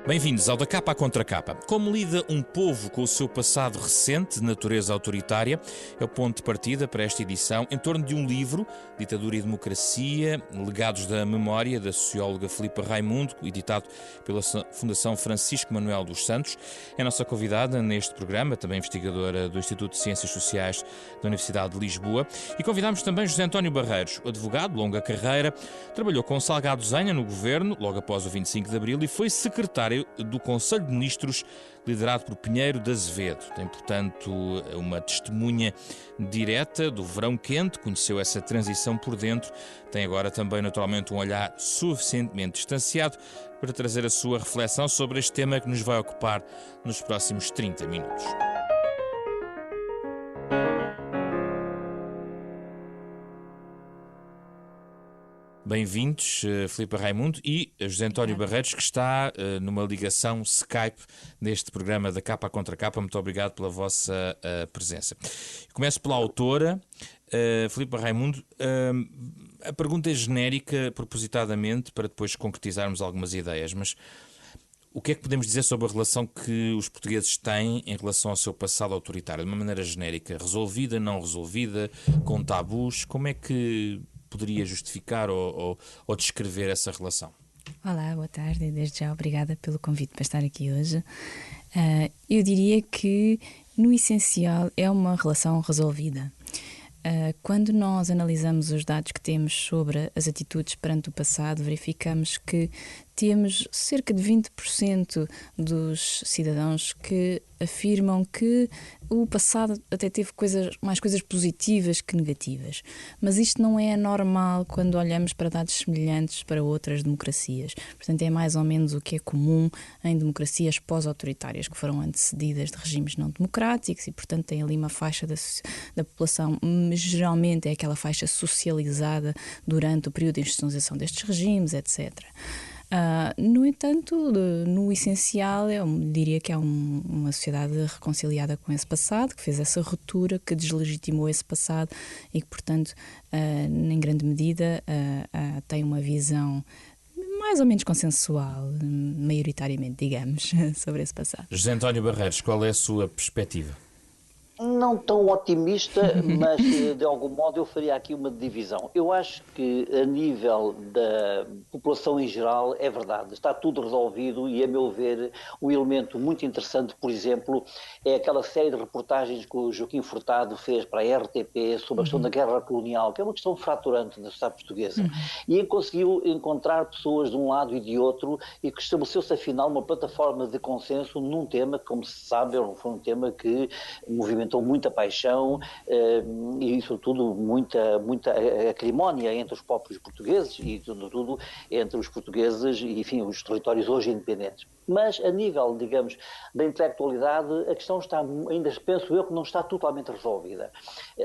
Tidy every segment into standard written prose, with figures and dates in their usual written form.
Bem-vindos ao Da Capa à Contra Capa. Como lida um povo com o seu passado recente de natureza autoritária? É o ponto de partida para esta edição, em torno de um livro, Ditadura e Democracia, Legados da Memória, da socióloga Filipa Raimundo, editado pela Fundação Francisco Manuel dos Santos. É a nossa convidada neste programa, também investigadora do Instituto de Ciências Sociais da Universidade de Lisboa. E convidámos também José António Barreiros, advogado, longa carreira, trabalhou com Salgado Zenha no governo, logo após o 25 de Abril, e foi secretário do Conselho de Ministros, liderado por Pinheiro de Azevedo. Tem, portanto, uma testemunha direta do verão quente, conheceu essa transição por dentro, tem agora também, naturalmente, um olhar suficientemente distanciado para trazer a sua reflexão sobre este tema que nos vai ocupar nos próximos 30 minutos. Bem-vindos, Filipa Raimundo e José António Barreiros, que está numa ligação Skype neste programa da Capa à Contra Capa. Muito obrigado pela vossa presença. Começo pela autora, Filipa Raimundo. A pergunta é genérica, propositadamente, para depois concretizarmos algumas ideias, mas o que é que podemos dizer sobre a relação que os portugueses têm em relação ao seu passado autoritário? De uma maneira genérica, resolvida, não resolvida, com tabus, como é que poderia justificar ou descrever essa relação? Olá, boa tarde e desde já obrigada pelo convite para estar aqui hoje. Eu diria que, no essencial, é uma relação resolvida. Quando nós analisamos os dados que temos sobre as atitudes perante o passado, verificamos que temos cerca de 20% dos cidadãos que afirmam que o passado até teve mais coisas positivas que negativas. Mas isto não é normal quando olhamos para dados semelhantes para outras democracias. Portanto, é mais ou menos o que é comum em democracias pós-autoritárias, que foram antecedidas de regimes não democráticos e, portanto, tem ali uma faixa da população, geralmente é aquela faixa socializada durante o período de institucionalização destes regimes, etc. No entanto, no essencial, eu diria que é uma sociedade reconciliada com esse passado, que fez essa ruptura, que deslegitimou esse passado e que, portanto, em grande medida, tem uma visão mais ou menos consensual, maioritariamente, digamos, sobre esse passado. José António Barreiros, qual é a sua perspectiva? Não tão otimista, mas de algum modo eu faria aqui uma divisão. Eu acho que a nível da população em geral é verdade, está tudo resolvido e, a meu ver, um elemento muito interessante, por exemplo, é aquela série de reportagens que o Joaquim Furtado fez para a RTP sobre a questão da guerra colonial, que é uma questão fraturante da sociedade portuguesa, e conseguiu encontrar pessoas de um lado e de outro e que estabeleceu-se afinal uma plataforma de consenso num tema que, como se sabe, foi um tema que movimentou muita paixão e, sobretudo, muita acrimónia entre os próprios portugueses e, sobretudo, entre os portugueses e, enfim, os territórios hoje independentes. Mas, a nível, digamos, da intelectualidade, a questão está, ainda penso eu, que não está totalmente resolvida.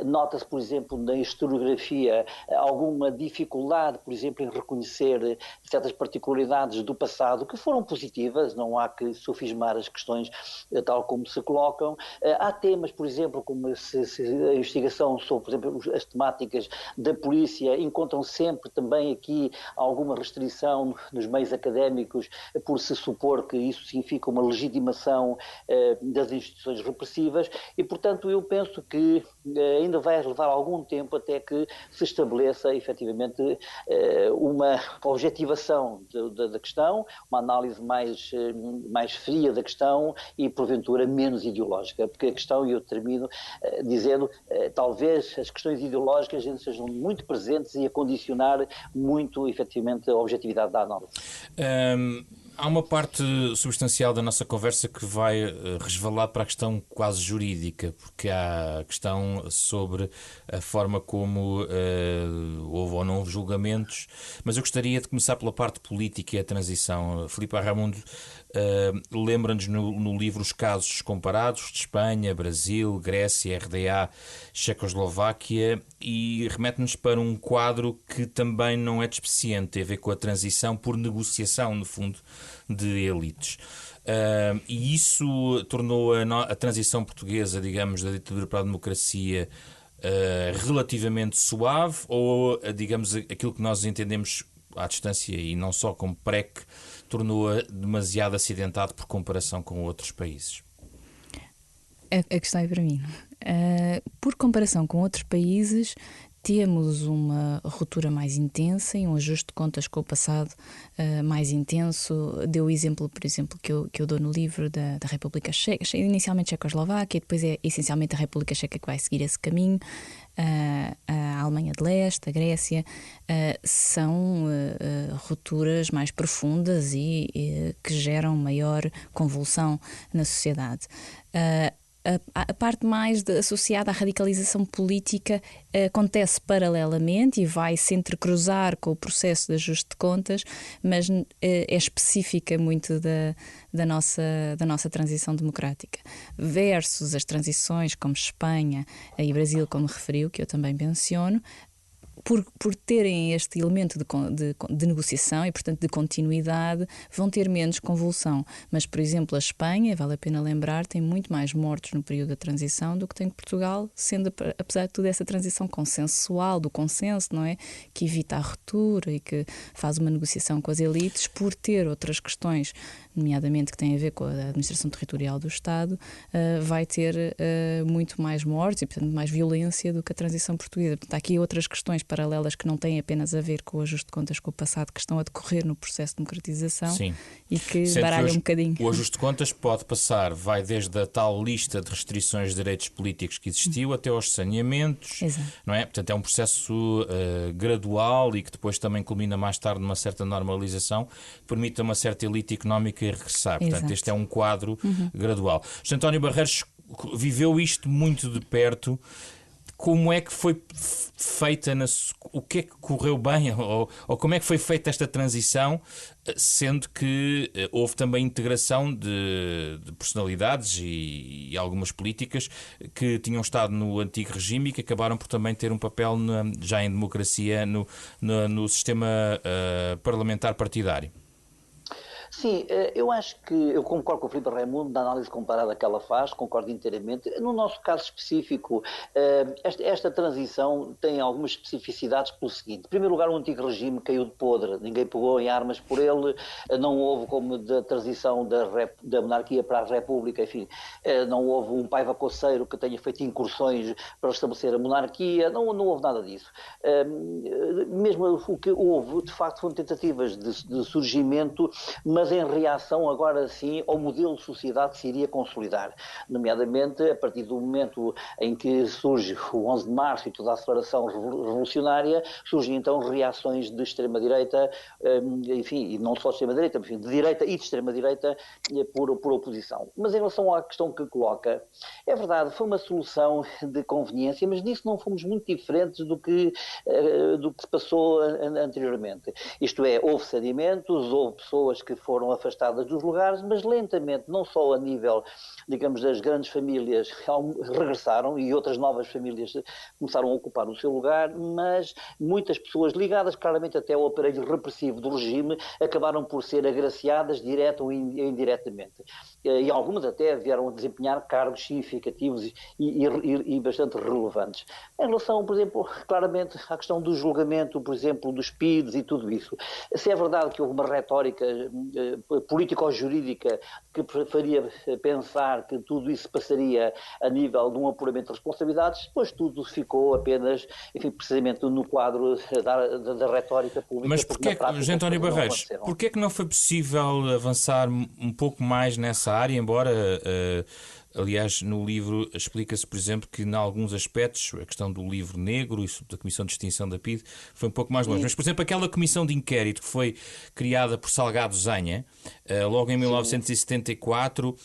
Nota-se, por exemplo, na historiografia, alguma dificuldade, por exemplo, em reconhecer certas particularidades do passado que foram positivas, não há que sofismar as questões tal como se colocam. Há temas, por exemplo, como a investigação sobre, por exemplo, as temáticas da polícia, encontram sempre também aqui alguma restrição nos meios académicos por se supor que isso significa uma legitimação das instituições repressivas e, portanto, eu penso que ainda vai levar algum tempo até que se estabeleça, efetivamente, uma objetivação da questão, uma análise mais fria da questão e, porventura, menos ideológica, porque a questão, e eu termino dizendo, talvez as questões ideológicas ainda sejam muito presentes e a condicionar muito, efetivamente, a objetividade da análise. Há uma parte substancial da nossa conversa que vai resvalar para a questão quase jurídica, porque há a questão sobre a forma como houve ou não julgamentos, mas eu gostaria de começar pela parte política e a transição. Filipa Raimundo lembra-nos no livro os casos comparados de Espanha, Brasil, Grécia, RDA, Checoslováquia e remete-nos para um quadro que também não é despeciente, tem a ver com a transição por negociação, no fundo, de elites. E isso tornou a transição portuguesa, digamos, da ditadura para a democracia relativamente suave ou, digamos, aquilo que nós entendemos à distância e não só como PREC, tornou-a demasiado acidentado por comparação com outros países? A questão é para mim. Por comparação com outros países, temos uma ruptura mais intensa e um ajuste de contas com o passado mais intenso. Deu o exemplo, por exemplo, que eu dou no livro da República Checa, inicialmente Checoslováquia, depois é essencialmente a República Checa que vai seguir esse caminho. A Alemanha de Leste, a Grécia, são rupturas mais profundas e que geram maior convulsão na sociedade. A parte mais associada à radicalização política acontece paralelamente e vai se entrecruzar com o processo de ajuste de contas, mas é específica muito da nossa transição democrática. Versus as transições como Espanha e Brasil, como referiu, que eu também menciono, por terem este elemento de negociação e, portanto, de continuidade, vão ter menos convulsão. Mas, por exemplo, a Espanha, vale a pena lembrar, tem muito mais mortos no período da transição do que tem Portugal, sendo, apesar de tudo, essa transição consensual, do consenso, não é? Que evita a ruptura e que faz uma negociação com as elites, por ter outras questões, nomeadamente que têm a ver com a administração territorial do Estado, vai ter muito mais mortes e, portanto, mais violência do que a transição portuguesa. Portanto, há aqui outras questões paralelas que não têm apenas a ver com o ajuste de contas com o passado, que estão a decorrer no processo de democratização. Sim. E que baralham um bocadinho. O ajuste de contas pode passar, vai desde a tal lista de restrições de direitos políticos que existiu até aos saneamentos. Exato. Não é? Portanto, é um processo gradual e que depois também culmina mais tarde numa certa normalização, que permite a uma certa elite económica regressar. Portanto, Exato. este é um quadro gradual. José António Barreiros viveu isto muito de perto. Como é que foi feita, o que é que correu bem, ou como é que foi feita esta transição, sendo que houve também integração de personalidades e algumas políticas que tinham estado no antigo regime e que acabaram por também ter um papel já em democracia no sistema parlamentar partidário? Sim, eu acho que eu concordo com o Filipe Raimundo na análise comparada que ela faz, concordo inteiramente. No nosso caso específico, esta transição tem algumas especificidades pelo seguinte. Em primeiro lugar, o antigo regime caiu de podre, ninguém pegou em armas por ele, não houve como da transição da monarquia para a república, enfim, não houve um Paiva Coceiro que tenha feito incursões para estabelecer a monarquia, não houve nada disso. Mesmo o que houve, de facto, foram tentativas de surgimento, mas em reação agora sim ao modelo de sociedade que se iria consolidar, nomeadamente a partir do momento em que surge o 11 de março e toda a aceleração revolucionária, surgem então reações de extrema-direita, enfim, e não só de extrema-direita, enfim, de direita e de extrema-direita por oposição. Mas em relação à questão que coloca, é verdade, foi uma solução de conveniência, mas nisso não fomos muito diferentes do que se passou anteriormente. Isto é, houve sedimentos, houve pessoas que foram afastadas dos lugares, mas lentamente, não só a nível, digamos, das grandes famílias regressaram e outras novas famílias começaram a ocupar o seu lugar, mas muitas pessoas ligadas claramente até ao aparelho repressivo do regime acabaram por ser agraciadas direta ou indiretamente. E algumas até vieram a desempenhar cargos significativos e bastante relevantes. Em relação, por exemplo, claramente à questão do julgamento, por exemplo, dos PIDs e tudo isso, se é verdade que houve uma retórica político-jurídica que faria pensar que tudo isso passaria a nível de um apuramento de responsabilidades, depois tudo ficou apenas, enfim, precisamente no quadro da retórica pública. Mas porquê, José António Barreiros, porquê é que não foi possível avançar um pouco mais nessa área, embora... Aliás, no livro explica-se, por exemplo, que em alguns aspectos, a questão do livro negro e da Comissão de Extinção da PIDE foi um pouco mais longe. Mas, por exemplo, aquela comissão de inquérito que foi criada por Salgado Zenha, logo em 1974,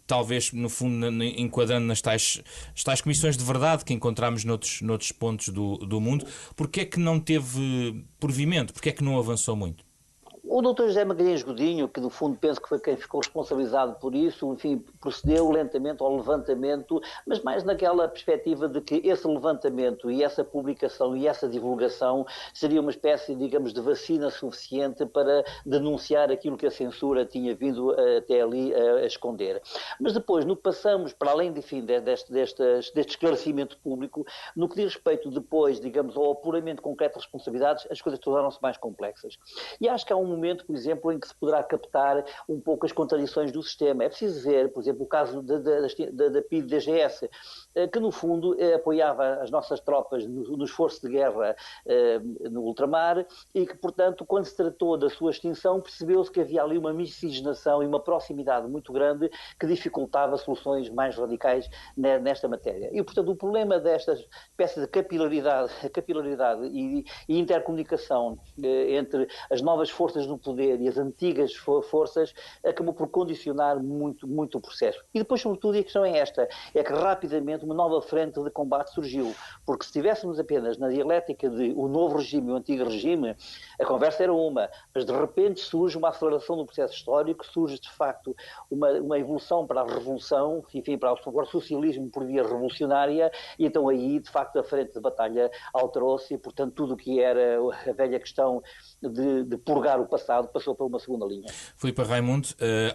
talvez, no fundo, enquadrando nas tais comissões de verdade que encontramos noutros pontos do mundo, porquê é que não teve provimento? Porquê é que não avançou muito? O Dr. José Magalhães Godinho, que no fundo penso que foi quem ficou responsabilizado por isso, enfim, procedeu lentamente ao levantamento, mas mais naquela perspectiva de que esse levantamento e essa publicação e essa divulgação seria uma espécie, digamos, de vacina suficiente para denunciar aquilo que a censura tinha vindo até ali a esconder. Mas depois, no que passamos, para além, enfim, deste esclarecimento público, no que diz respeito depois, digamos, ao apuramento concreto de responsabilidades, as coisas tornaram-se mais complexas. E acho que há um momento, por exemplo, em que se poderá captar um pouco as contradições do sistema. É preciso ver, por exemplo, o caso da PIDE-DGS, que no fundo apoiava as nossas tropas no esforço de guerra no ultramar e que, portanto, quando se tratou da sua extinção, percebeu-se que havia ali uma miscigenação e uma proximidade muito grande que dificultava soluções mais radicais nesta matéria. E, portanto, o problema desta espécie de capilaridade e intercomunicação entre as novas forças no poder e as antigas forças acabou por condicionar muito, muito o processo. E depois, sobretudo, a questão é esta, é que rapidamente uma nova frente de combate surgiu, porque se estivéssemos apenas na dialética de o novo regime e o antigo regime, a conversa era uma, mas de repente surge uma aceleração do processo histórico, surge de facto uma evolução para a revolução, enfim, para o socialismo por via revolucionária, e então aí, de facto, a frente de batalha alterou-se e, portanto, tudo o que era a velha questão de purgar o passado passou para uma segunda linha. Filipe Raimundo,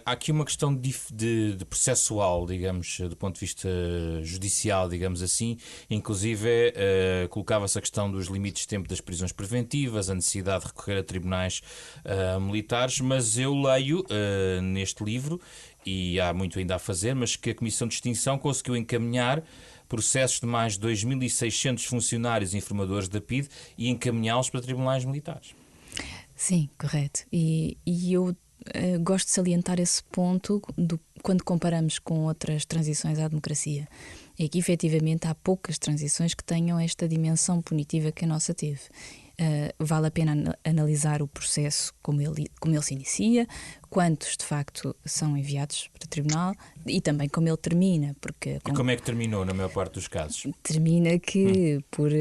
há aqui uma questão de processual, digamos, do ponto de vista judicial, digamos assim, inclusive colocava-se a questão dos limites de tempo das prisões preventivas, a necessidade de recorrer a tribunais militares, mas eu leio neste livro, e há muito ainda a fazer, mas que a Comissão de Extinção conseguiu encaminhar processos de mais de 2.600 funcionários e informadores da PIDE e encaminhá-los para tribunais militares. Sim, correto. E eu gosto de salientar esse ponto quando comparamos com outras transições à democracia. É que, efetivamente, há poucas transições que tenham esta dimensão punitiva que a nossa teve. Vale a pena analisar o processo como ele se inicia, quantos de facto são enviados para o tribunal e também como ele termina. E como é que terminou na maior parte dos casos? Termina que, por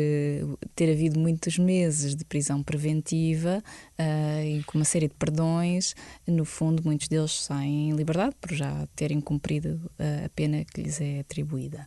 ter havido muitos meses de prisão preventiva e com uma série de perdões, no fundo muitos deles saem em liberdade por já terem cumprido a pena que lhes é atribuída.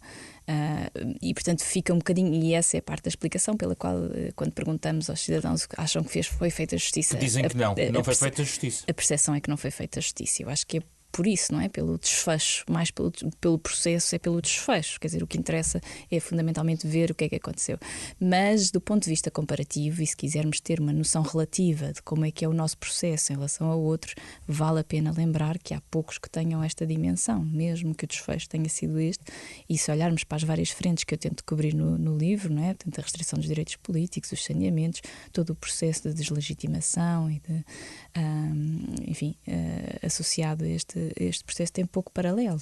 E portanto fica um bocadinho, e essa é a parte da explicação pela qual, quando perguntamos aos cidadãos que acham que foi feita a justiça, que dizem que não foi feita a justiça. A percepção é que não foi feita a justiça. Eu acho que é por isso, não é? Pelo desfecho, mais pelo processo, é pelo desfecho. Quer dizer, o que interessa é fundamentalmente ver o que é que aconteceu. Mas, do ponto de vista comparativo, e se quisermos ter uma noção relativa de como é que é o nosso processo em relação a outros, vale a pena lembrar que há poucos que tenham esta dimensão, mesmo que o desfecho tenha sido este. E se olharmos para as várias frentes que eu tento cobrir no livro, não é? Portanto, a restrição dos direitos políticos, os saneamentos, todo o processo de deslegitimação e de, associado a este processo tem pouco paralelo.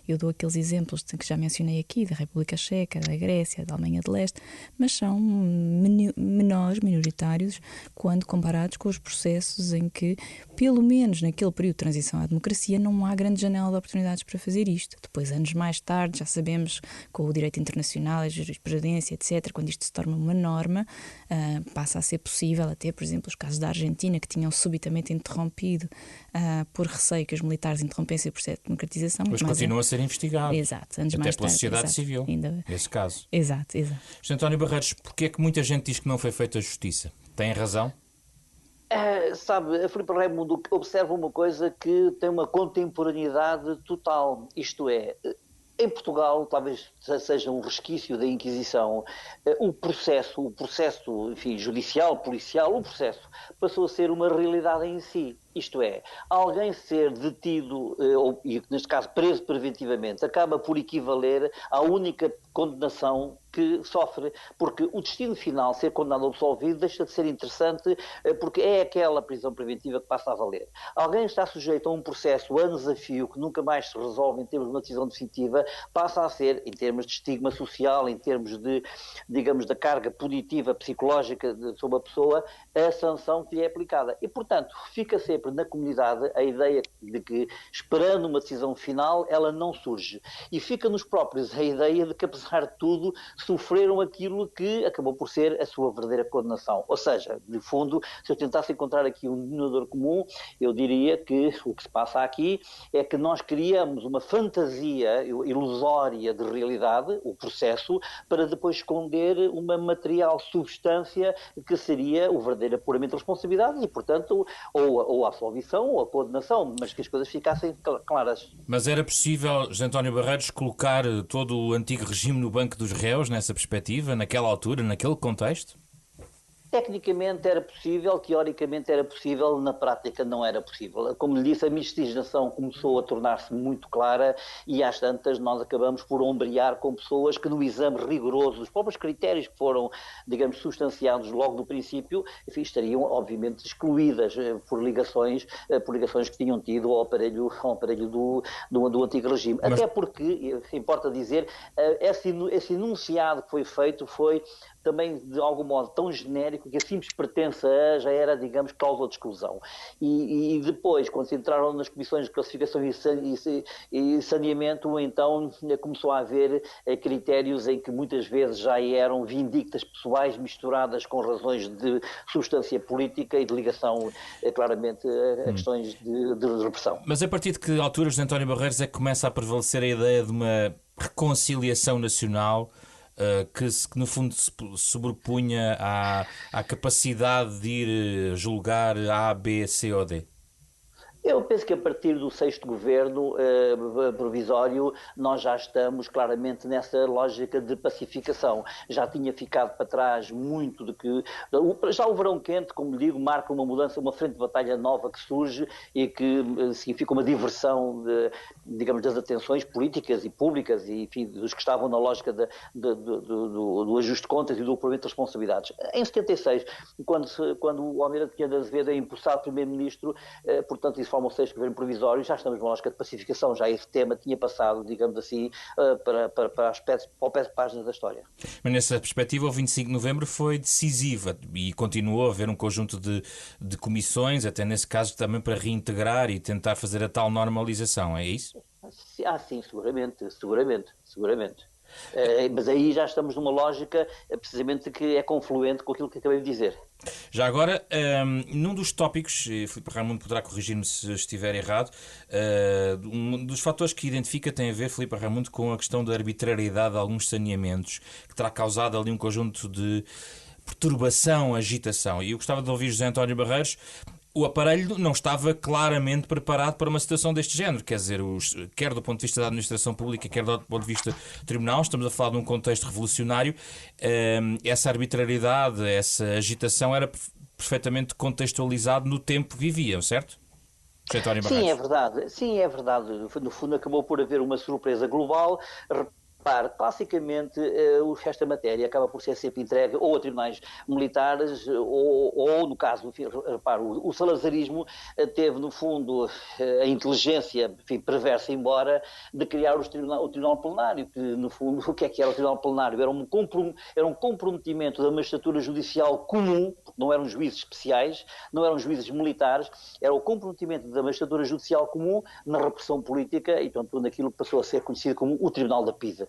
Eu dou aqueles exemplos que já mencionei aqui, da República Checa, da Grécia, da Alemanha de Leste, mas são menores, minoritários, quando comparados com os processos em que, pelo menos naquele período de transição à democracia, não há grande janela de oportunidades para fazer isto. Depois, anos mais tarde, já sabemos, com o direito internacional, a jurisprudência, etc., quando isto se torna uma norma, passa a ser possível até, por exemplo, os casos da Argentina, que tinham subitamente interrompido por receio que os militares interrompessem o processo de democratização. Mas continua a ser investigado. Exato, anos até mais pela tarde, sociedade exato, civil, ainda... nesse caso. Exato. José António Barreiros, porquê é que muita gente diz que não foi feita a justiça? Tem razão? Sabe, a Filipe Raimundo observa uma coisa que tem uma contemporaneidade total, isto é, em Portugal, talvez seja um resquício da Inquisição, o processo, enfim, judicial, policial, o processo passou a ser uma realidade em si. Isto é, alguém ser detido, e neste caso preso preventivamente, acaba por equivaler à única condenação que sofre, porque o destino final, ser condenado ou absolvido, deixa de ser interessante, porque é aquela prisão preventiva que passa a valer. Alguém está sujeito a um processo anos a fio, que nunca mais se resolve em termos de uma decisão definitiva, passa a ser, em termos de estigma social, em termos de, digamos, da carga punitiva, psicológica sobre a pessoa, a sanção que lhe é aplicada. E, portanto, fica sempre sempre na comunidade a ideia de que, esperando uma decisão final, ela não surge. E fica nos próprios a ideia de que, apesar de tudo, sofreram aquilo que acabou por ser a sua verdadeira condenação. Ou seja, de fundo, se eu tentasse encontrar aqui um denominador comum, eu diria que o que se passa aqui é que nós criamos uma fantasia ilusória de realidade, o processo, para depois esconder uma material substância que seria o verdadeiro apuramento de responsabilidades e, portanto, ou a absolvição ou a condenação, mas que as coisas ficassem claras. Mas era possível, José António Barreiros, colocar todo o antigo regime no banco dos réus, nessa perspectiva, naquela altura, naquele contexto? Tecnicamente era possível, teoricamente era possível, na prática não era possível. Como lhe disse, a miscigenação começou a tornar-se muito clara e às tantas nós acabamos por ombrear com pessoas que no exame rigoroso dos próprios critérios que foram, digamos, substanciados logo do princípio, enfim, estariam obviamente excluídas por ligações que tinham tido ao aparelho do antigo regime. Mas... Até porque, importa dizer, esse enunciado que foi feito foi também de algum modo tão genérico que a simples pertença a já era, digamos, cláusula de exclusão. E depois, quando se entraram nas comissões de classificação e saneamento, então começou a haver critérios em que muitas vezes já eram vindictas pessoais misturadas com razões de substância política e de ligação claramente a questões de repressão. Mas a partir de que alturas de António Barreiros é que começa a prevalecer a ideia de uma reconciliação nacional que no fundo se sobrepunha à capacidade de ir julgar A, B, C ou D? Eu penso que a partir do 6º governo provisório nós já estamos claramente nessa lógica de pacificação. Já tinha ficado para trás muito de que... Já o verão quente, como digo, marca uma mudança, uma frente de batalha nova que surge e que significa uma diversão, digamos, das atenções políticas e públicas e, enfim, dos que estavam na lógica do ajuste de contas e do cumprimento de responsabilidades. Em 76, quando o Almirante Pinheiro de Azevedo é empossado primeiro-ministro, portanto, isso forma o 6º governo provisório, já estamos numa lógica de pacificação, já esse tema tinha passado, digamos assim, para o pé de páginas da história. Mas nessa perspectiva, o 25 de novembro foi decisiva e continuou a haver um conjunto de comissões, até nesse caso também para reintegrar e tentar fazer a tal normalização, é isso? Sim, seguramente. Mas aí já estamos numa lógica precisamente que é confluente com aquilo que acabei de dizer. Já agora, num dos tópicos, Filipe Raimundo poderá corrigir-me se estiver errado, um dos fatores que identifica tem a ver, Filipe Raimundo, com a questão da arbitrariedade de alguns saneamentos, que terá causado ali um conjunto de perturbação, agitação. E eu gostava de ouvir José António Barreiros. O aparelho não estava claramente preparado para uma situação deste género, quer dizer, quer do ponto de vista da administração pública, quer do ponto de vista do tribunal, estamos a falar de um contexto revolucionário, essa arbitrariedade, essa agitação era perfeitamente contextualizado no tempo que viviam, certo? Sim, é verdade. No fundo acabou por haver uma surpresa global. Repare, classicamente, esta matéria acaba por ser sempre entregue ou a tribunais militares ou no caso, repare, o salazarismo teve, no fundo, a inteligência, enfim, perversa, embora, de criar o tribunal plenário, que, no fundo, o que era o tribunal plenário? Era um comprometimento da magistratura judicial comum, não eram juízes especiais, não eram juízes militares, era o comprometimento da magistratura judicial comum na repressão política e, portanto, naquilo que passou a ser conhecido como o Tribunal da Pisa.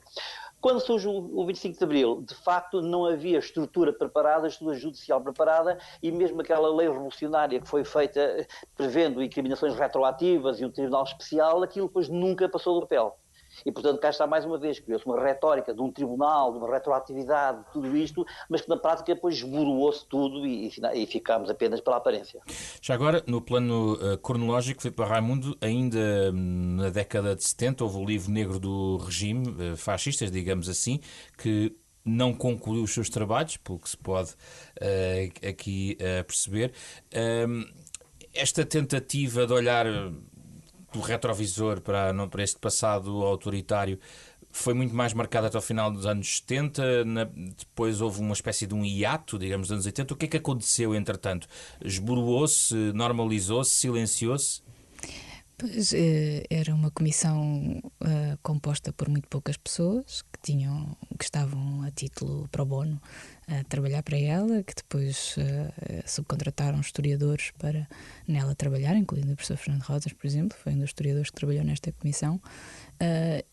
Quando surge o 25 de Abril, de facto não havia estrutura preparada, estrutura judicial preparada e mesmo aquela lei revolucionária que foi feita prevendo incriminações retroativas e um tribunal especial, aquilo depois nunca passou do papel. E, portanto, cá está mais uma vez, criou-se uma retórica de um tribunal, de uma retroatividade, de tudo isto, mas que na prática depois esboroou-se tudo e ficámos apenas pela aparência. Já agora, no plano cronológico, Filipe Raimundo, ainda na década de 70, houve o livro negro do regime, fascistas, digamos assim, que não concluiu os seus trabalhos, pelo que se pode aqui perceber. Esta tentativa de olhar do retrovisor para este passado autoritário foi muito mais marcada até ao final dos anos 70, depois houve uma espécie de um hiato, digamos, dos anos 80. O que é que aconteceu, entretanto? Esboroou-se, normalizou-se, silenciou-se? Pois, era uma comissão composta por muito poucas pessoas que estavam a título pro bono a trabalhar para ela, que depois subcontrataram historiadores para nela trabalhar, incluindo o professor Fernando Rosas, por exemplo, foi um dos historiadores que trabalhou nesta comissão.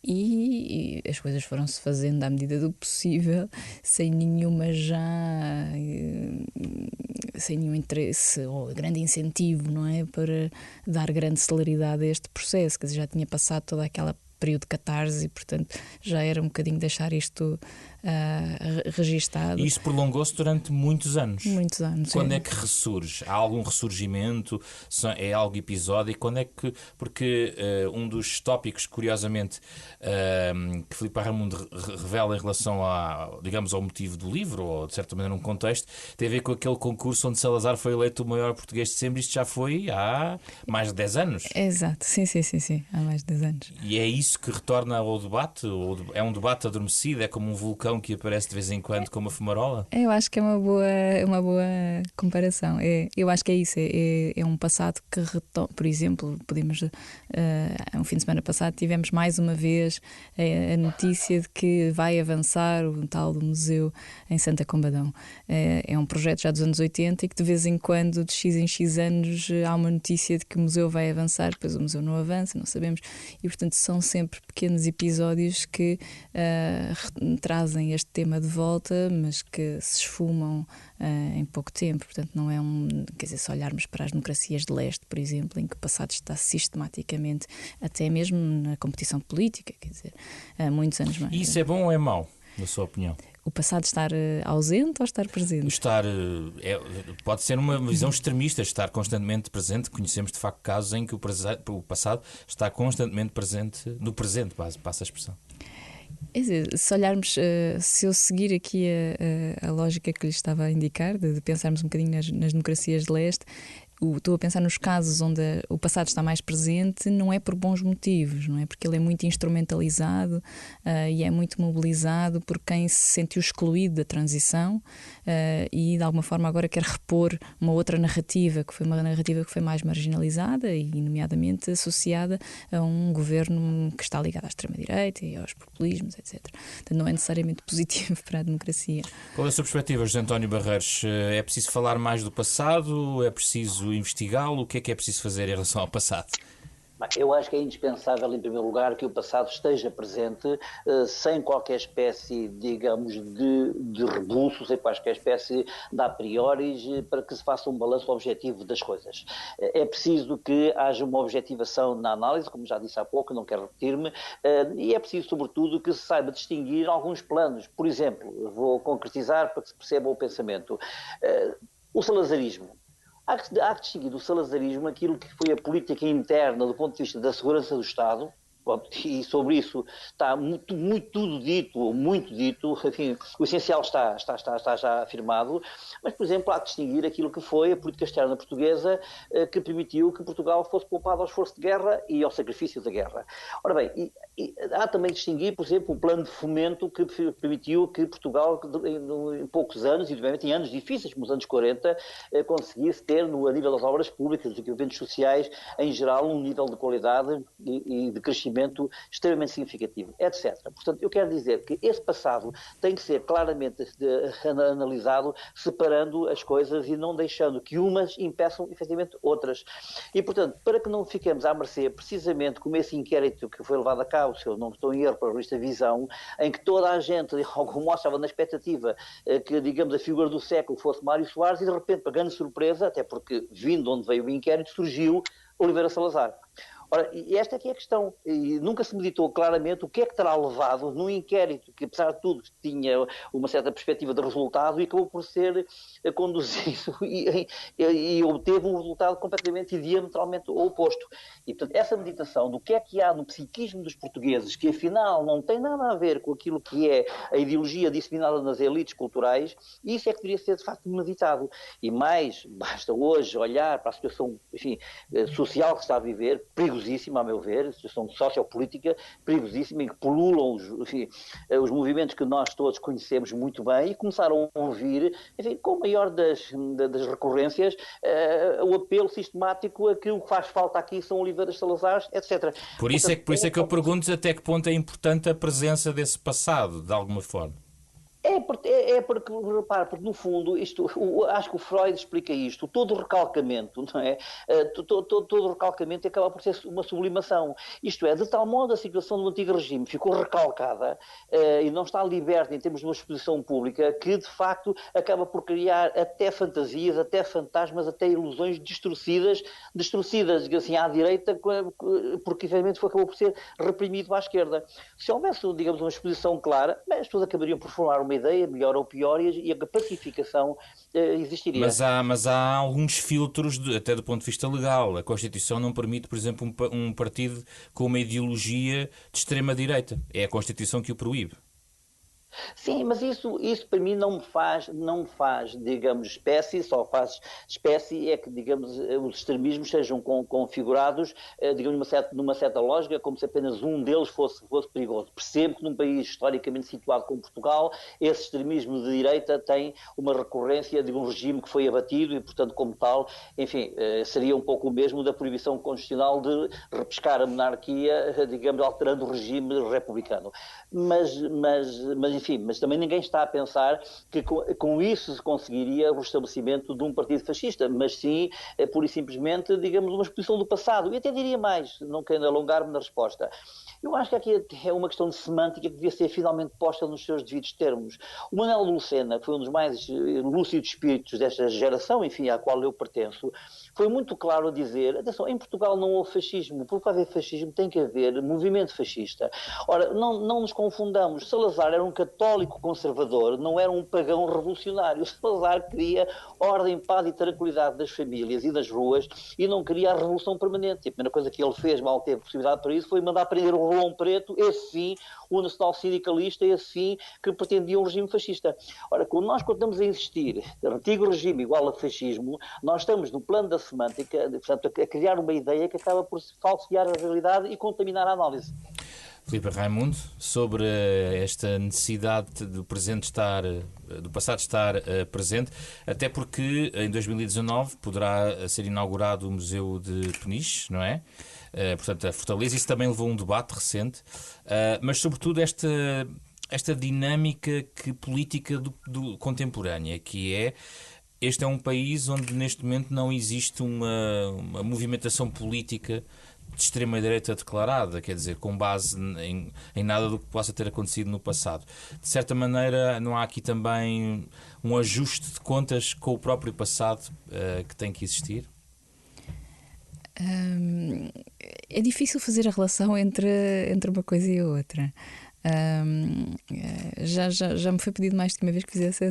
E as coisas foram-se fazendo à medida do possível, sem sem nenhum interesse ou grande incentivo, não é, para dar grande celeridade a este processo. Quer dizer, já tinha passado toda aquela período de catarse e, portanto, já era um bocadinho deixar isto registado. E isso prolongou-se durante muitos anos. Muitos anos. Quando é que ressurge? Há algum ressurgimento? É algo episódico? Quando é que... Porque um dos tópicos, curiosamente, que Filipe Arramundo revela em relação digamos, ao motivo do livro, ou de certa maneira um contexto, tem a ver com aquele concurso onde Salazar foi eleito o maior português de sempre. Isto já foi há mais de 10 anos. Exato, sim, há mais de 10 anos. E é isso que retorna ao debate? É um debate adormecido? É como um vulcão que aparece de vez em quando com uma fumarola? Eu acho que é uma boa comparação. Eu acho que é isso. É um passado que retoma. Por exemplo, um fim de semana passado tivemos mais uma vez a notícia de que vai avançar o tal do museu em Santa Combadão. É um projeto já dos anos 80 e que de vez em quando, de X em X anos, há uma notícia de que o museu vai avançar, depois o museu não avança, não sabemos. E, portanto, são sempre pequenos episódios que trazem este tema de volta, mas que se esfumam em pouco tempo. Portanto, não é quer dizer, se olharmos para as democracias de leste, por exemplo, em que o passado está sistematicamente, até mesmo na competição política, quer dizer, há muitos anos mais. E isso é bom ou é mau, na sua opinião? O passado estar ausente ou estar presente? Pode ser uma visão extremista, estar constantemente presente. Conhecemos de facto casos em que o passado está constantemente presente no presente, passa a expressão. É dizer, se olharmos, se eu seguir aqui a lógica que lhe estava a indicar, de pensarmos um bocadinho nas democracias de leste, estou a pensar nos casos onde o passado está mais presente, não é por bons motivos, não é? Porque ele é muito instrumentalizado e é muito mobilizado por quem se sentiu excluído da transição e de alguma forma agora quer repor uma outra narrativa, que foi uma narrativa que foi mais marginalizada e nomeadamente associada a um governo que está ligado à extrema-direita e aos populismos, etc. Portanto, não é necessariamente positivo para a democracia. Qual é a sua perspectiva, José António Barreiros? É preciso falar mais do passado? É preciso investigá-lo? O que é preciso fazer em relação ao passado? Eu acho que é indispensável, em primeiro lugar, que o passado esteja presente sem qualquer espécie, digamos, de rebuço, sem qualquer espécie de a priori, para que se faça um balanço objetivo das coisas. É preciso que haja uma objetivação na análise, como já disse há pouco, não quero repetir-me, e é preciso, sobretudo, que se saiba distinguir alguns planos. Por exemplo, vou concretizar para que se perceba o pensamento. O salazarismo. Há que distinguir do salazarismo aquilo que foi a política interna do ponto de vista da segurança do Estado, e sobre isso está muito tudo dito, ou muito dito, enfim, o essencial está já afirmado, mas, por exemplo, há que distinguir aquilo que foi a política externa portuguesa que permitiu que Portugal fosse poupado ao esforço de guerra e ao sacrifício da guerra. Ora bem, há também que distinguir, por exemplo, o plano de fomento que permitiu que Portugal, em poucos anos, e obviamente em anos difíceis, como os anos 40, conseguisse ter, a nível das obras públicas, dos equipamentos sociais, em geral, um nível de qualidade e de crescimento extremamente significativo, etc. Portanto, eu quero dizer que esse passado tem que ser claramente analisado, separando as coisas e não deixando que umas impeçam, efetivamente, outras. E, portanto, para que não fiquemos à mercê, precisamente como esse inquérito que foi levado a cabo, se eu não estou em erro, para a revista Visão, em que toda a gente, algum estava na expectativa que, digamos, a figura do século fosse Mário Soares, e de repente, para grande surpresa, até porque, vindo de onde veio o inquérito, surgiu Oliveira Salazar. Ora, e esta é que é a questão, e nunca se meditou claramente o que é que terá levado num inquérito que, apesar de tudo, tinha uma certa perspectiva de resultado e acabou por ser conduzido e obteve um resultado completamente e diametralmente oposto. E, portanto, essa meditação do que é que há no psiquismo dos portugueses, que afinal não tem nada a ver com aquilo que é a ideologia disseminada nas elites culturais, isso é que deveria ser, de facto, meditado. E mais, basta hoje olhar para a situação, enfim, social que se está a viver, perigosíssima, perigosíssima, a meu ver, situação sociopolítica perigosíssima, em que pululam os movimentos que nós todos conhecemos muito bem, e começaram a ouvir, enfim, com a maior das recorrências, o apelo sistemático a que o que faz falta aqui são Oliveiras Salazar, etc. Por isso é que eu pergunto até que ponto é importante a presença desse passado, de alguma forma. Porque, repara, porque no fundo, acho que o Freud explica isto, todo o recalcamento, não é? Todo o recalcamento acaba por ser uma sublimação. Isto é, de tal modo a situação do antigo regime ficou recalcada e não está liberta em termos de uma exposição pública, que de facto acaba por criar até fantasias, até fantasmas, até ilusões distorcidas, assim, à direita, porque efetivamente acabou por ser reprimido à esquerda. Se houvesse, digamos, uma exposição clara, as pessoas acabariam por formar uma ideia, melhor ou pior, e a pacificação existiria. Mas há alguns filtros, até do ponto de vista legal. A Constituição não permite, por exemplo, um partido com uma ideologia de extrema-direita. É a Constituição que o proíbe. Sim, mas isso para mim não me faz, digamos, espécie, só faz espécie é que, digamos, os extremismos sejam configurados, digamos, numa certa lógica, como se apenas um deles fosse perigoso. Percebo que num país historicamente situado como Portugal, esse extremismo de direita tem uma recorrência de um regime que foi abatido e, portanto, como tal, enfim, seria um pouco o mesmo da proibição constitucional de repescar a monarquia, digamos, alterando o regime republicano. Mas também ninguém está a pensar que com isso se conseguiria o estabelecimento de um partido fascista, mas sim, pura e simplesmente, digamos, uma exposição do passado. E até diria mais, não querendo alongar-me na resposta. Eu acho que aqui é uma questão de semântica que devia ser finalmente posta nos seus devidos termos. O Manuel de Lucena, que foi um dos mais lúcidos espíritos desta geração, enfim, à qual eu pertenço, foi muito claro a dizer, atenção, em Portugal não houve fascismo, porque para haver fascismo tem que haver movimento fascista. Ora, não nos confundamos, Salazar era um católico conservador, não era um pagão revolucionário. Salazar queria ordem, paz e tranquilidade das famílias e das ruas e não queria a revolução permanente. E a primeira coisa que ele fez, mal teve possibilidade para isso, foi mandar prender o Rolão Preto, esse sim, o nacional sindicalista, esse sim, que pretendia um regime fascista. Ora, quando nós continuamos a insistir antigo regime igual a fascismo, nós estamos no plano da semântica, portanto, a criar uma ideia que acaba por falsear a realidade e contaminar a análise. Filipe Raimundo, sobre esta necessidade do passado estar presente, até porque em 2019 poderá ser inaugurado o Museu de Peniche, não é? Portanto, a Fortaleza, isso também levou a um debate recente, mas sobretudo esta dinâmica política do contemporânea, que é: este é um país onde neste momento não existe uma movimentação política de extrema-direita declarada, quer dizer, com base em nada do que possa ter acontecido no passado. De certa maneira, não há aqui também um ajuste de contas com o próprio passado que tem que existir? É difícil fazer a relação entre uma coisa e a outra. Já me foi pedido mais de uma vez que fizesse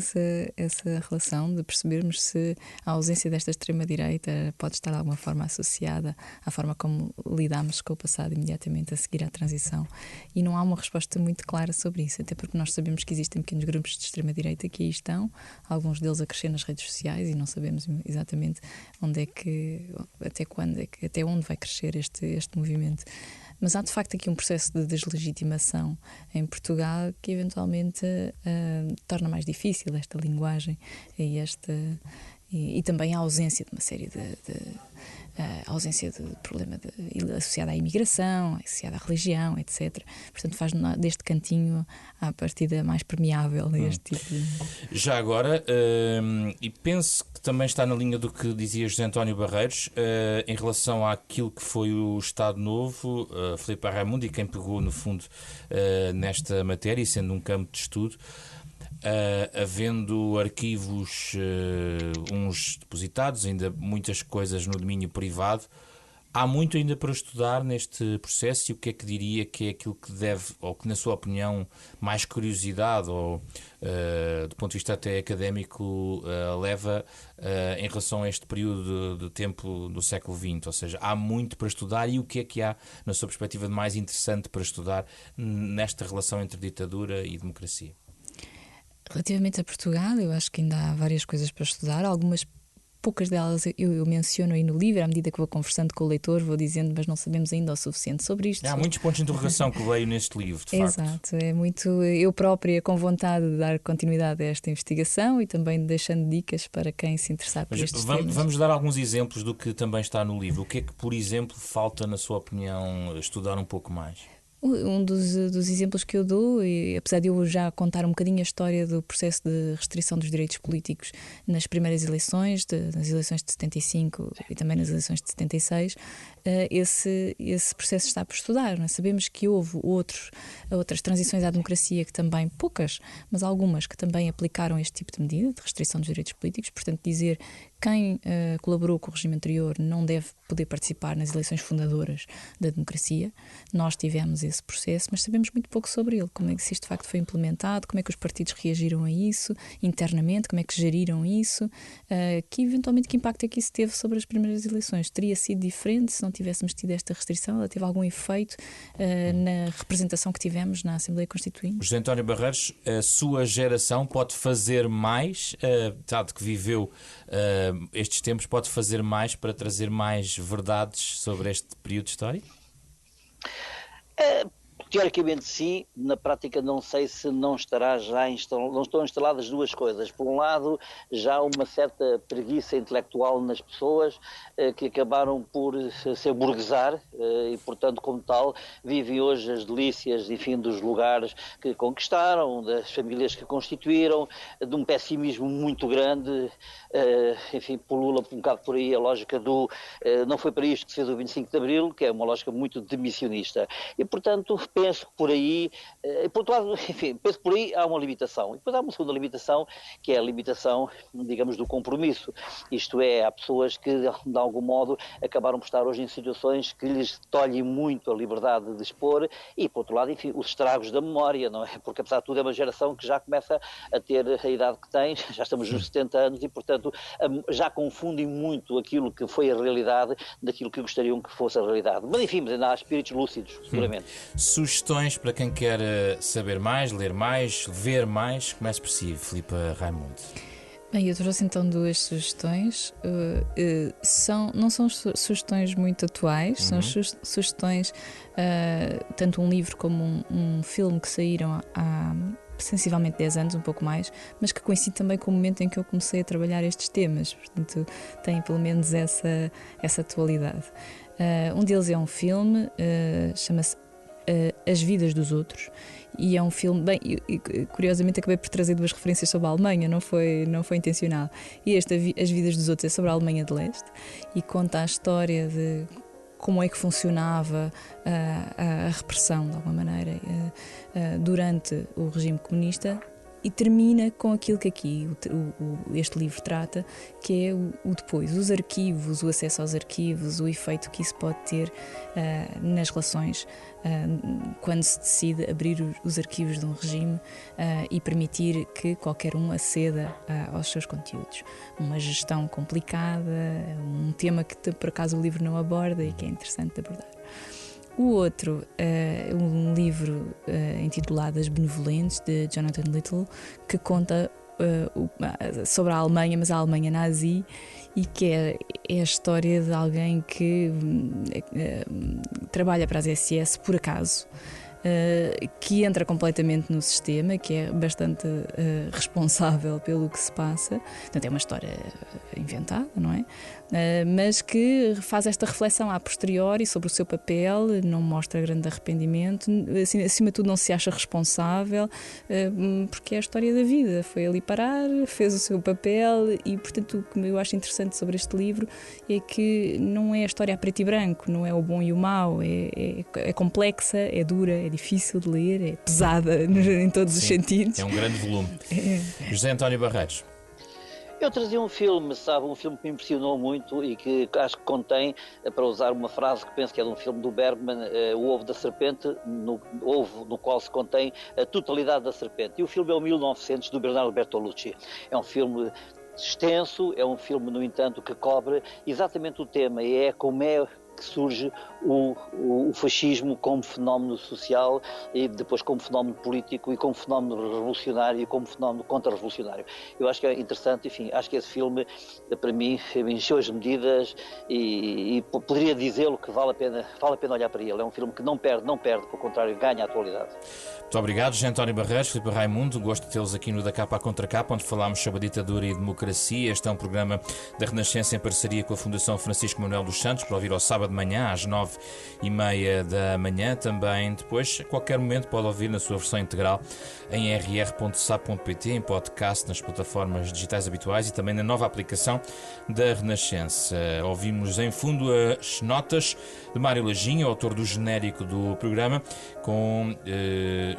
essa relação, de percebermos se a ausência desta extrema-direita pode estar de alguma forma associada à forma como lidamos com o passado imediatamente a seguir à transição. E não há uma resposta muito clara sobre isso, até porque nós sabemos que existem pequenos grupos de extrema-direita que aí estão, alguns deles a crescer nas redes sociais, e não sabemos exatamente até onde vai crescer este movimento. Mas há de facto aqui um processo de deslegitimação em Portugal que eventualmente torna mais difícil esta linguagem e também a ausência de uma série a ausência de problema associado à imigração, associado à religião, etc. Portanto, faz deste cantinho a partida mais permeável a este tipo de... Já agora, e penso que também está na linha do que dizia José António Barreiros, em relação àquilo que foi o Estado Novo, Filipe Raimundo, e quem pegou, no fundo, nesta matéria, e sendo um campo de estudo, havendo arquivos, uns depositados, ainda muitas coisas no domínio privado, há muito ainda para estudar neste processo. E o que é que diria que é aquilo que deve, ou que na sua opinião mais curiosidade, ou do ponto de vista até académico, leva em relação a este período de tempo do século XX? Ou seja, há muito para estudar, e o que é que há, na sua perspectiva, de mais interessante para estudar nesta relação entre ditadura e democracia? Relativamente a Portugal, eu acho que ainda há várias coisas para estudar, algumas poucas delas eu menciono aí no livro, à medida que vou conversando com o leitor, vou dizendo, mas não sabemos ainda o suficiente sobre isto. Há muitos pontos de interrogação que leio neste livro, de facto. Exato, é muito eu própria com vontade de dar continuidade a esta investigação e também deixando dicas para quem se interessar por estes temas. Vamos dar alguns exemplos do que também está no livro. O que é que, por exemplo, falta, na sua opinião, estudar um pouco mais? Um dos exemplos que eu dou, e apesar de eu já contar um bocadinho a história do processo de restrição dos direitos políticos nas primeiras eleições, nas eleições de 75 e também nas eleições de 76, esse processo está por estudar. Não é? Sabemos que houve outras transições à democracia que também, poucas, mas algumas que também aplicaram este tipo de medida de restrição dos direitos políticos, portanto dizer quem colaborou com o regime anterior não deve poder participar nas eleições fundadoras da democracia. Nós tivemos esse processo, mas sabemos muito pouco sobre ele, como é que isto de facto foi implementado, como é que os partidos reagiram a isso internamente, como é que geriram isso, que eventualmente que impacto é que isso teve sobre as primeiras eleições. Teria sido diferente se não tivéssemos tido esta restrição? Ela teve algum efeito na representação que tivemos na Assembleia Constituinte? José António Barreiros, a sua geração pode fazer mais, dado que viveu estes tempos, pode fazer mais para trazer mais verdades sobre este período histórico? Teoricamente sim, na prática não sei se não estará já não estão instaladas duas coisas. Por um lado, já há uma certa preguiça intelectual nas pessoas que acabaram por se burguesar e, portanto, como tal, vivem hoje as delícias, enfim, dos lugares que conquistaram, das famílias que constituíram, de um pessimismo muito grande, enfim, pulula um bocado por aí a lógica do não foi para isto que se fez o 25 de Abril, que é uma lógica muito demissionista. E, portanto, penso que por aí, por outro lado, enfim, penso que por aí há uma limitação. E depois há uma segunda limitação, que é a limitação, digamos, do compromisso. Isto é, há pessoas que, de algum modo, acabaram por estar hoje em situações que lhes tolhem muito a liberdade de expor e, por outro lado, enfim, os estragos da memória, não é? Porque, apesar de tudo, é uma geração que já começa a ter a idade que tem, já estamos nos 70 anos e, portanto, já confundem muito aquilo que foi a realidade daquilo que gostariam que fosse a realidade. Mas, enfim, ainda há espíritos lúcidos, seguramente. Sugestões para quem quer saber mais, ler mais, ver mais? Comece por si, Filipe Raimundo. Bem, eu trouxe então duas sugestões. Não são sugestões muito atuais, são sugestões, tanto um livro como um filme que saíram há sensivelmente 10 anos, um pouco mais, mas que coincide também com o momento em que eu comecei a trabalhar estes temas, portanto tem pelo menos essa atualidade. Um deles é um filme, chama-se As Vidas dos Outros, e é um filme, bem, curiosamente acabei por trazer duas referências sobre a Alemanha, não foi intencional, e As Vidas dos Outros é sobre a Alemanha de Leste e conta a história de como é que funcionava a repressão, de alguma maneira, durante o regime comunista, e termina com aquilo que aqui este livro trata, que é o depois, os arquivos, o acesso aos arquivos, o efeito que isso pode ter nas relações quando se decide abrir os arquivos de um regime e permitir que qualquer um aceda aos seus conteúdos. Uma gestão complicada, um tema que por acaso o livro não aborda e que é interessante de abordar. O outro é um livro intitulado As Benevolentes, de Jonathan Little, que conta sobre a Alemanha, mas a Alemanha nazi, e que é a história de alguém que trabalha para as SS por acaso, que entra completamente no sistema, que é bastante responsável pelo que se passa. Portanto, é uma história inventada, não é? Mas que faz esta reflexão a posteriori sobre o seu papel, não mostra grande arrependimento, assim, acima de tudo não se acha responsável, porque é a história da vida. Foi ali parar, fez o seu papel e, portanto, o que eu acho interessante sobre este livro é que não é a história a preto e branco, não é o bom e o mau, é complexa, é dura, é difícil de ler, é pesada em todos os sentidos. É um grande volume. José António Barreiros. Eu trazia um filme que me impressionou muito e que acho que contém, para usar uma frase que penso que é de um filme do Bergman, o ovo da serpente, ovo no qual se contém a totalidade da serpente. E o filme é o 1900, do Bernardo Bertolucci. É um filme extenso, é um filme, no entanto, que cobre exatamente o tema, e é como é que surge o fascismo como fenómeno social e depois como fenómeno político e como fenómeno revolucionário e como fenómeno contra-revolucionário. Eu acho que é interessante, enfim, acho que esse filme, para mim, encheu as medidas e poderia dizê-lo que vale a pena olhar para ele. É um filme que não perde, pelo contrário, ganha a atualidade. Muito obrigado, José António Barreiros, Filipe Raimundo. Gosto de tê-los aqui no Da Capa à Contra Capa, onde falámos sobre a ditadura e a democracia. Este é um programa da Renascença em parceria com a Fundação Francisco Manuel dos Santos, para ouvir ao sábado de manhã, às 9h30 da manhã. Também depois, a qualquer momento, pode ouvir na sua versão integral em rr.sap.pt, em podcast, nas plataformas digitais habituais e também na nova aplicação da Renascença. Ouvimos em fundo as notas de Mário Lajinha, autor do genérico do programa, com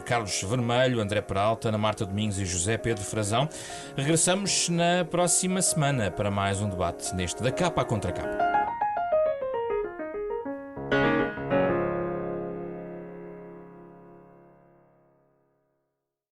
Carlos Vermelho, André Peralta, Ana Marta Domingos e José Pedro Frazão. Regressamos na próxima semana para mais um debate neste Da Capa à Contra Capa.